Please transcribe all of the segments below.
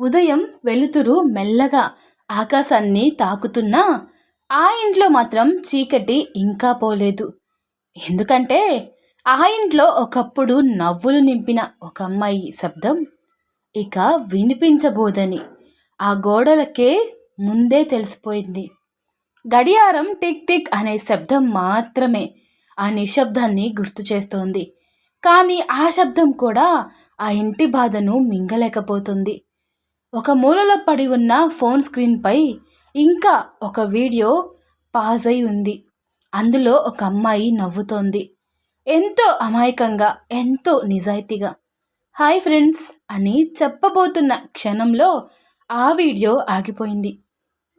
ఉదయం వెలుతురు మెల్లగా ఆకాశాన్ని తాకుతున్నా ఆ ఇంట్లో మాత్రం చీకటి ఇంకా పోలేదు. ఎందుకంటే ఆ ఇంట్లో ఒకప్పుడు నవ్వులు నింపిన ఒక అమ్మాయి శబ్దం ఇక వినిపించబోదని ఆ గోడలకే ముందే తెలిసిపోయింది. గడియారం టిక్ టిక్ అనే శబ్దం మాత్రమే ఆ నిశ్శబ్దాన్ని గుర్తు చేస్తోంది. కానీ ఆ శబ్దం కూడా ఆ ఇంటి బాధను మింగలేకపోతుంది. ఒక మూలలో పడి ఉన్న ఫోన్ స్క్రీన్పై ఇంకా ఒక వీడియో పాజ్ అయి ఉంది. అందులో ఒక అమ్మాయి నవ్వుతోంది. ఎంతో అమాయకంగా, ఎంతో నిజాయితీగా. హాయ్ ఫ్రెండ్స్ అని చెప్పబోతున్న క్షణంలో ఆ వీడియో ఆగిపోయింది.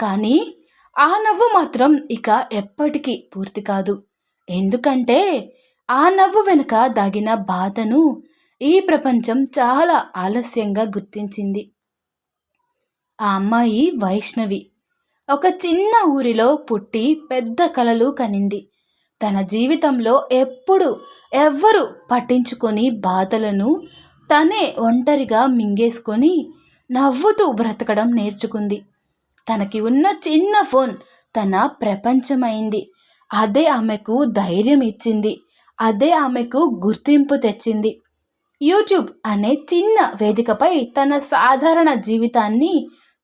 కానీ ఆ నవ్వు మాత్రం ఇక ఎప్పటికీ పూర్తి కాదు. ఎందుకంటే ఆ నవ్వు వెనుక దాగిన బాధను ఈ ప్రపంచం చాలా ఆలస్యంగా గుర్తించింది. ఆ అమ్మాయి వైష్ణవి. ఒక చిన్న ఊరిలో పుట్టి పెద్ద కలలు కనింది. తన జీవితంలో ఎప్పుడు ఎవ్వరు పట్టించుకొని బాధలను తనే ఒంటరిగా మింగేసుకొని నవ్వుతూ బ్రతకడం నేర్చుకుంది. తనకి ఉన్న చిన్న ఫోన్ తన ప్రపంచమైంది. అదే ఆమెకు ధైర్యం ఇచ్చింది. అదే ఆమెకు గుర్తింపు తెచ్చింది. యూట్యూబ్ అనే చిన్న వేదికపై తన సాధారణ జీవితాన్ని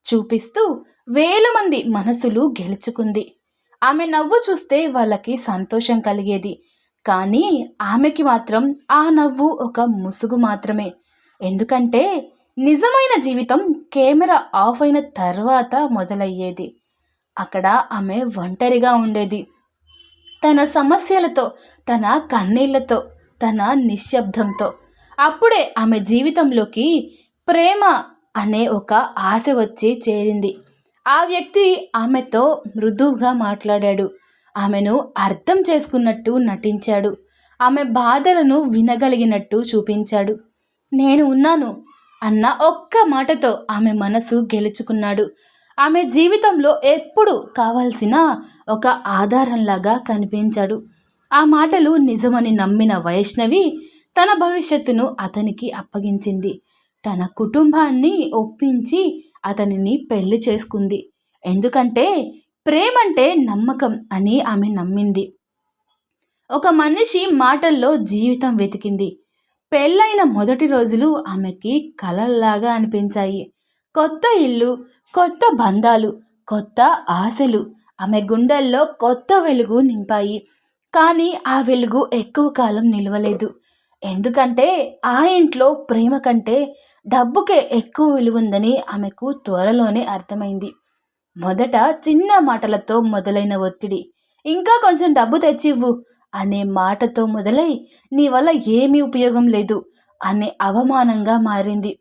చూపిస్తూ వేల మంది మనసులు గెలుచుకుంది. ఆమె నవ్వు చూస్తే వాళ్ళకి సంతోషం కలిగేది. కానీ ఆమెకి మాత్రం ఆ నవ్వు ఒక ముసుగు మాత్రమే. ఎందుకంటే నిజమైన జీవితం కెమెరా ఆఫ్ అయిన తర్వాత మొదలయ్యేది. అక్కడ ఆమె ఒంటరిగా ఉండేది. తన సమస్యలతో, తన కన్నీళ్లతో, తన నిశ్శబ్దంతో. అప్పుడే ఆమె జీవితంలోకి ప్రేమ అనే ఒక ఆశ వచ్చి చేరింది. ఆ వ్యక్తి ఆమెతో మృదువుగా మాట్లాడాడు. ఆమెను అర్థం చేసుకున్నట్టు నటించాడు. ఆమె బాధలను వినగలిగినట్టు చూపించాడు. నేను ఉన్నాను అన్న ఒక్క మాటతో ఆమె మనసు గెలుచుకున్నాడు. ఆమె జీవితంలో ఎప్పుడు కావాల్సిన ఒక ఆధారంలాగా కనిపించాడు. ఆ మాటలు నిజమని నమ్మిన వైష్ణవి తన భవిష్యత్తును అతనికి అప్పగించింది. తన కుటుంబాన్ని ఒప్పించి అతనిని పెళ్లి చేసుకుంది. ఎందుకంటే ప్రేమంటే నమ్మకం అని ఆమె నమ్మింది. ఒక మనిషి మాటల్లో జీవితం వెతికింది. పెళ్ళైన మొదటి రోజులు ఆమెకి కలల్లాగా అనిపించాయి. కొత్త ఇల్లు, కొత్త బంధాలు, కొత్త ఆశలు ఆమె గుండెల్లో కొత్త వెలుగు నింపాయి. కానీ ఆ వెలుగు ఎక్కువ కాలం నిలవలేదు. ఎందుకంటే ఆ ఇంట్లో ప్రేమ కంటే డబ్బుకే ఎక్కువ విలువుందని ఆమెకు త్వరలోనే అర్థమైంది. మొదట చిన్న మాటలతో మొదలైన ఒత్తిడి ఇంకా కొంచెం డబ్బు తెచ్చివ్వు అనే మాటతో మొదలై నీ వల్ల ఏమీ ఉపయోగం లేదు అనే అవమానంగా మారింది.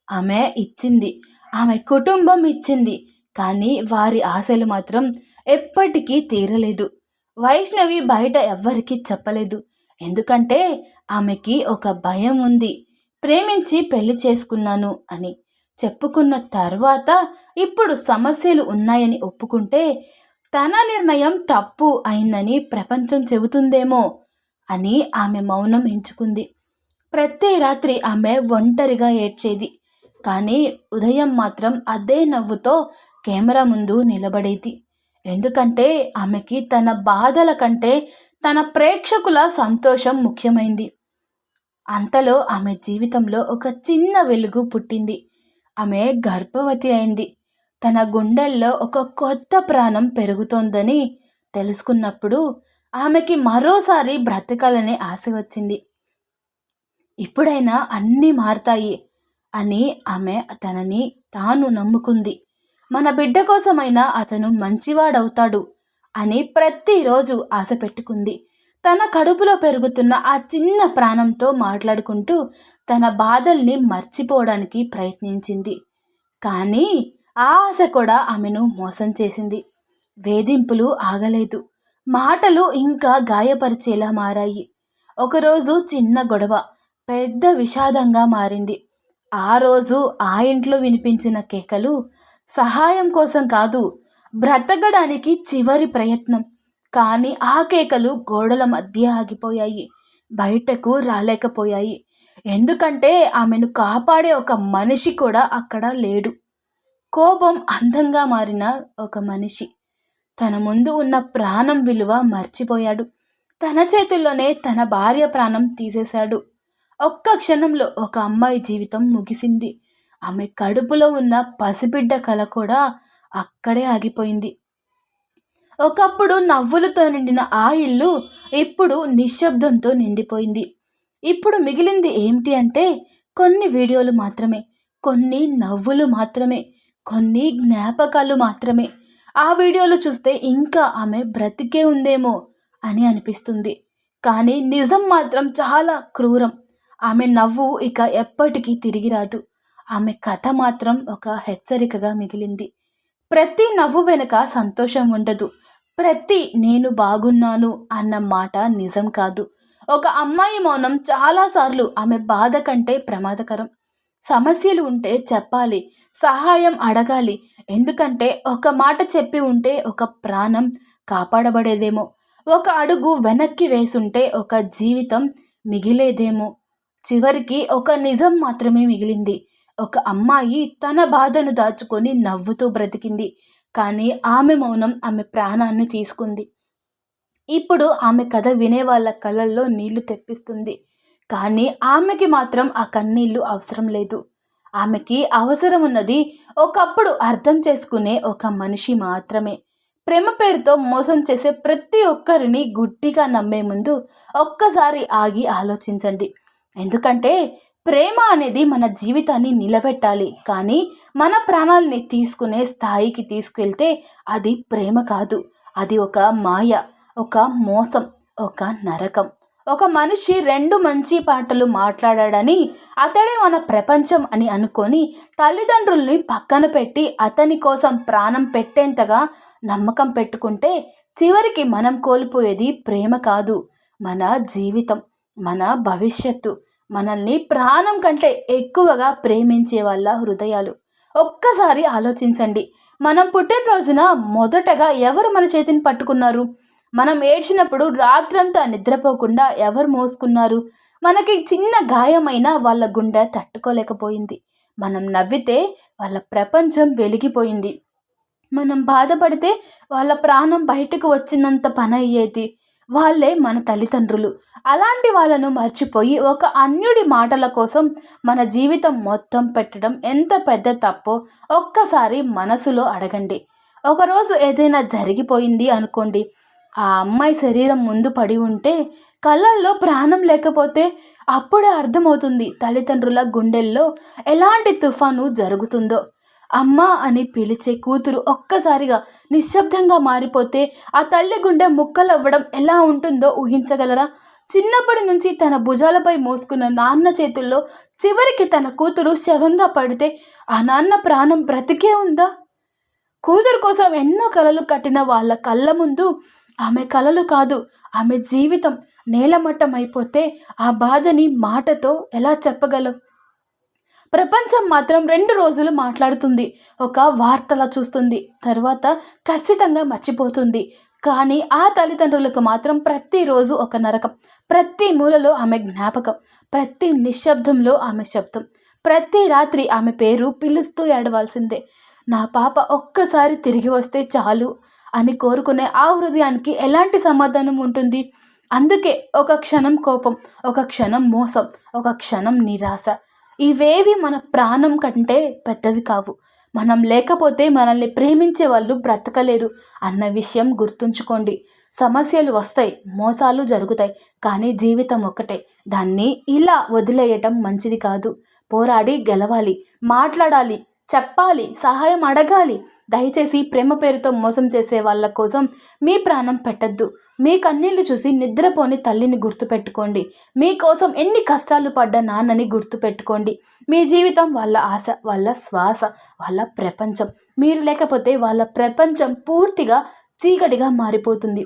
ఆమె ఇచ్చింది, ఆమె కుటుంబం ఇచ్చింది. కానీ వారి ఆశలు మాత్రం ఎప్పటికీ తీరలేదు. వైష్ణవి బయట ఎవ్వరికీ చెప్పలేదు. ఎందుకంటే ఆమెకి ఒక భయం ఉంది. ప్రేమించి పెళ్లి చేసుకున్నాను అని చెప్పుకున్న తర్వాత ఇప్పుడు సమస్యలు ఉన్నాయని ఒప్పుకుంటే తన నిర్ణయం తప్పు అయిందని ప్రపంచం చెబుతుందేమో అని ఆమె మౌనం ఎంచుకుంది. ప్రతి రాత్రి ఆమె ఒంటరిగా ఏడ్చేది. కానీ ఉదయం మాత్రం అదే నవ్వుతో కెమెరా ముందు నిలబడేది. ఎందుకంటే ఆమెకి తన బాధల కంటే తన ప్రేక్షకుల సంతోషం ముఖ్యమైంది. అంతలో ఆమె జీవితంలో ఒక చిన్న వెలుగు పుట్టింది. ఆమె గర్భవతి అయింది. తన గుండెల్లో ఒక కొత్త ప్రాణం పెరుగుతోందని తెలుసుకున్నప్పుడు ఆమెకి మరోసారి బ్రతకాలనే ఆశ వచ్చింది. ఇప్పుడైనా అన్నీ మారతాయి అని ఆమె తనని తాను నమ్ముకుంది. మన బిడ్డ కోసమైనా అతను మంచివాడవుతాడు అని ప్రతిరోజు ఆశ పెట్టుకుంది. తన కడుపులో పెరుగుతున్న ఆ చిన్న ప్రాణంతో మాట్లాడుకుంటూ తన బాధల్ని మర్చిపోవడానికి ప్రయత్నించింది. కానీ ఆ ఆశ కూడా ఆమెను మోసం చేసింది. వేధింపులు ఆగలేదు. మాటలు ఇంకా గాయపరిచేలా మారాయి. ఒకరోజు చిన్న గొడవ పెద్ద విషాదంగా మారింది. ఆ రోజు ఆ ఇంట్లో వినిపించిన కేకలు సహాయం కోసం కాదు, బ్రతకడానికి చివరి ప్రయత్నం. కానీ ఆ కేకలు గోడల మధ్య ఆగిపోయాయి. బయటకు రాలేకపోయాయి. ఎందుకంటే ఆమెను కాపాడే ఒక మనిషి కూడా అక్కడ లేడు. కోపం అందంగా మారిన ఒక మనిషి తన ముందు ఉన్న ప్రాణం విలువ మర్చిపోయాడు. తన చేతుల్లోనే తన భార్య ప్రాణం తీసేశాడు. ఒక్క క్షణంలో ఒక అమ్మాయి జీవితం ముగిసింది. ఆమె కడుపులో ఉన్న పసిబిడ్డ కల కూడా అక్కడే ఆగిపోయింది. ఒకప్పుడు నవ్వులతో నిండిన ఆ ఇల్లు ఇప్పుడు నిశ్శబ్దంతో నిండిపోయింది. ఇప్పుడు మిగిలింది ఏమిటి అంటే కొన్ని వీడియోలు మాత్రమే, కొన్ని నవ్వులు మాత్రమే, కొన్ని జ్ఞాపకాలు మాత్రమే. ఆ వీడియోలు చూస్తే ఇంకా ఆమె బ్రతికే ఉందేమో అని అనిపిస్తుంది. కానీ నిజం మాత్రం చాలా క్రూరం. ఆమె నవ్వు ఇక ఎప్పటికీ తిరిగి రాదు. ఆమె కథ మాత్రం ఒక హెచ్చరికగా మిగిలింది. ప్రతి నవ్వు వెనుక సంతోషం ఉండదు. ప్రతి నేను బాగున్నాను అన్న మాట నిజం కాదు. ఒక అమ్మాయి మౌనం చాలాసార్లు ఆమె బాధ కంటే ప్రమాదకరం. సమస్యలు ఉంటే చెప్పాలి, సహాయం అడగాలి. ఎందుకంటే ఒక మాట చెప్పి ఉంటే ఒక ప్రాణం కాపాడబడేదేమో. ఒక అడుగు వెనక్కి వేసుంటే ఒక జీవితం మిగిలేదేమో. చివరికి ఒక నిజం మాత్రమే మిగిలింది. ఒక అమ్మాయి తన బాధను దాచుకొని నవ్వుతూ బ్రతికింది. కానీ ఆమె మౌనం ఆమె ప్రాణాన్ని తీసుకుంది. ఇప్పుడు ఆమె కథ వినే వాళ్ళ కళ్ళల్లో నీళ్లు తెప్పిస్తుంది. కానీ ఆమెకి మాత్రం ఆ కన్నీళ్లు అవసరం లేదు. ఆమెకి అవసరం ఉన్నది ఒకప్పుడు అర్థం చేసుకునే ఒక మనిషి మాత్రమే. ప్రేమ పేరుతో మోసం చేసే ప్రతి ఒక్కరిని గుడ్డిగా నమ్మే ముందు ఒక్కసారి ఆగి ఆలోచించండి. ఎందుకంటే ప్రేమ అనేది మన జీవితాన్ని నిలబెట్టాలి, కానీ మన ప్రాణాలని తీసుకునే స్థాయికి తీసుకెళ్తే అది ప్రేమ కాదు. అది ఒక మాయ, ఒక మోసం, ఒక నరకం. ఒక మనిషి 2 మంచి పాటలు మాట్లాడాడని అతడే మన ప్రపంచం అని అనుకొని తల్లిదండ్రుల్ని పక్కన పెట్టి అతని కోసం ప్రాణం పెట్టేంతగా నమ్మకం పెట్టుకుంటే చివరికి మనం కోల్పోయేది ప్రేమ కాదు, మన జీవితం, మన భవిష్యత్తు, మనల్ని ప్రాణం కంటే ఎక్కువగా ప్రేమించే వాళ్ళ హృదయాలు. ఒక్కసారి ఆలోచించండి. మనం పుట్టినరోజున మొదటగా ఎవరు మన చేతిని పట్టుకున్నారు? మనం ఏడ్చినప్పుడు రాత్రంతా నిద్రపోకుండా ఎవరు మోసుకున్నారు? మనకి చిన్న గాయమైన వాళ్ళ గుండె తట్టుకోలేకపోయింది. మనం నవ్వితే వాళ్ళ ప్రపంచం వెలిగిపోయింది. మనం బాధపడితే వాళ్ళ ప్రాణం బయటకు వచ్చినంత పని అయ్యేది. వాళ్ళే మన తల్లిదండ్రులు. అలాంటి వాళ్ళను మర్చిపోయి ఒక అన్యుడి మాటల కోసం మన జీవితం మొత్తం పెట్టడం ఎంత పెద్ద తప్పో ఒక్కసారి మనసులో అడగండి. ఒకరోజు ఏదైనా జరిగిపోయింది అనుకోండి. ఆ అమ్మాయి శరీరం ముందు పడి ఉంటే, కళ్ళల్లో ప్రాణం లేకపోతే అప్పుడే అర్థమవుతుంది తల్లిదండ్రుల గుండెల్లో ఎలాంటి తుఫాను జరుగుతుందో. అమ్మ అని పిలిచే కూతురు ఒక్కసారిగా నిశ్శబ్దంగా మారిపోతే ఆ తల్లి గుండె ముక్కలవ్వడం ఎలా ఉంటుందో ఊహించగలరా? చిన్నప్పటి నుంచి తన భుజాలపై మోసుకున్న నాన్న చేతుల్లో చివరికి తన కూతురు శవంగా పడితే ఆ నాన్న ప్రాణం బ్రతికే ఉందా? కూతురు కోసం ఎన్నో కలలు కట్టిన వాళ్ళ కళ్ళ ముందు ఆమె కలలు కాదు, ఆమె జీవితం నేలమట్టం అయిపోతే ఆ బాధని మాటతో ఎలా చెప్పగలం? ప్రపంచం మాత్రం 2 రోజులు మాట్లాడుతుంది, ఒక వార్తలా చూస్తుంది, తర్వాత ఖచ్చితంగా మర్చిపోతుంది. కానీ ఆ తల్లిదండ్రులకు మాత్రం ప్రతిరోజు ఒక నరకం. ప్రతి మూలలో ఆమె జ్ఞాపకం, ప్రతి నిశ్శబ్దంలో ఆమె శబ్దం, ప్రతి రాత్రి ఆమె పేరు పిలుస్తూ ఏడవాల్సిందే. నా పాప ఒక్కసారి తిరిగి వస్తే చాలు అని కోరుకునే ఆ హృదయానికి ఎలాంటి సమాధానం ఉంటుంది? అందుకే ఒక క్షణం కోపం, ఒక క్షణం మోసం, ఒక క్షణం నిరాశ, ఇవేవి మన ప్రాణం కంటే పెద్దవి కావు. మనం లేకపోతే మనల్ని ప్రేమించే వాళ్ళు బ్రతకలేరు అన్న విషయం గుర్తుంచుకోండి. సమస్యలు వస్తాయి, మోసాలు జరుగుతాయి, కానీ జీవితం ఒక్కటే. దాన్ని ఇలా వదిలేయటం మంచిది కాదు. పోరాడి గెలవాలి, మాట్లాడాలి, చెప్పాలి, సహాయం అడగాలి. దయచేసి ప్రేమ పేరుతో మోసం చేసే వాళ్ళ కోసం మీ ప్రాణం పెట్టద్దు. మీ కన్నీళ్లు చూసి నిద్రపోని తల్లిని గుర్తుపెట్టుకోండి. మీకోసం ఎన్ని కష్టాలు పడ్డ నాన్నని గుర్తుపెట్టుకోండి. మీ జీవితం వాళ్ళ ఆశ, వాళ్ళ శ్వాస, వాళ్ళ ప్రపంచం. మీరు లేకపోతే వాళ్ళ ప్రపంచం పూర్తిగా చీకటిగా మారిపోతుంది.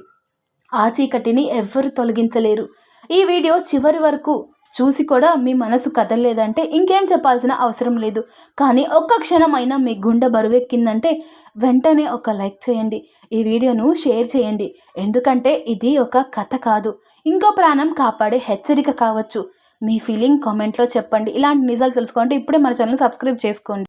ఆ చీకటిని ఎవ్వరు తొలగించలేరు. ఈ వీడియో చివరి వరకు చూసి కూడా మీ మనసు కదలలేదంటే ఇంకేం చెప్పాల్సిన అవసరం లేదు. కానీ ఒక్క క్షణమైనా మీ గుండె బరువెక్కిందంటే వెంటనే ఒక లైక్ చేయండి, ఈ వీడియోను షేర్ చేయండి. ఎందుకంటే ఇది ఒక కథ కాదు, ఇంకో ప్రాణం కాపాడే హెచ్చరిక కావచ్చు. మీ ఫీలింగ్ కామెంట్లో చెప్పండి. ఇలాంటి నిజాలు తెలుసుకోవాలంటే ఇప్పుడే మన ఛానల్ సబ్స్క్రైబ్ చేసుకోండి.